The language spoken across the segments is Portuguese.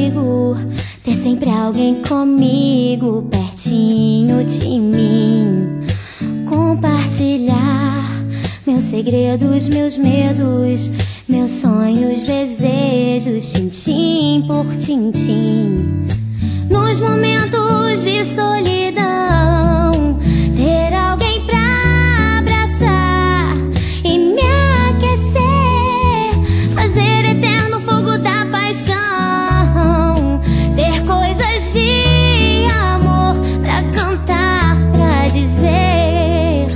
amigo, ter sempre alguém comigo, pertinho de mim. Compartilhar meus segredos, meus medos, meus sonhos, desejos, tintim por tintim. Nos momentos de solidão, ter alguém pra abraçar e me aquecer, fazer eterno fogo da paixão, ter coisas de amor pra cantar, pra dizer.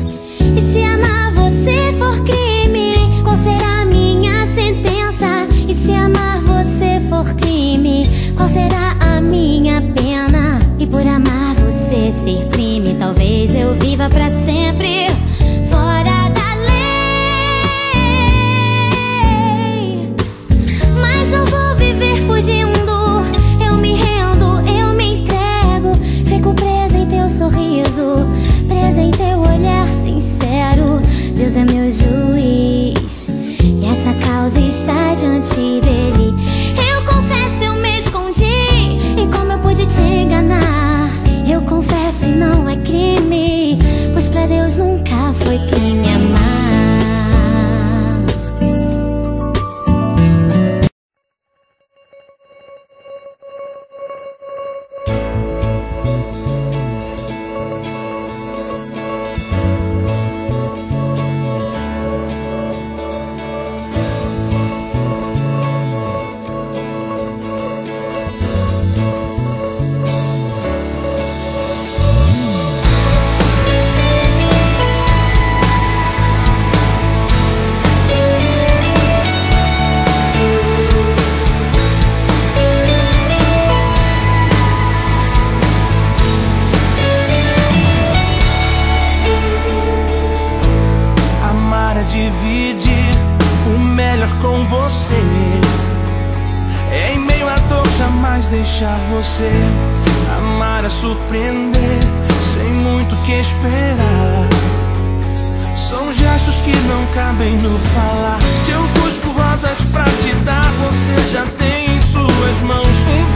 E se amar você for crime, qual será a minha sentença? E se amar você for crime, qual será a minha pena? E por amar você ser crime, talvez eu viva pra sempre fora da lei. Mas não vou viver fugindo, eu me rendo, eu me entrego. Fico presa em teu sorriso, presa em teu olhar sincero. Deus é meu juiz e essa causa está diante dele. Eu confesso, eu me escondi, e como eu pude te enganar? Eu confesso e não é crime, pois pra Deus nunca foi crime amar. Dividir o melhor com você, em meio à dor jamais deixar você. Amar é surpreender, sem muito que esperar. São gestos que não cabem no falar. Se eu busco rosas pra te dar, você já tem em suas mãos um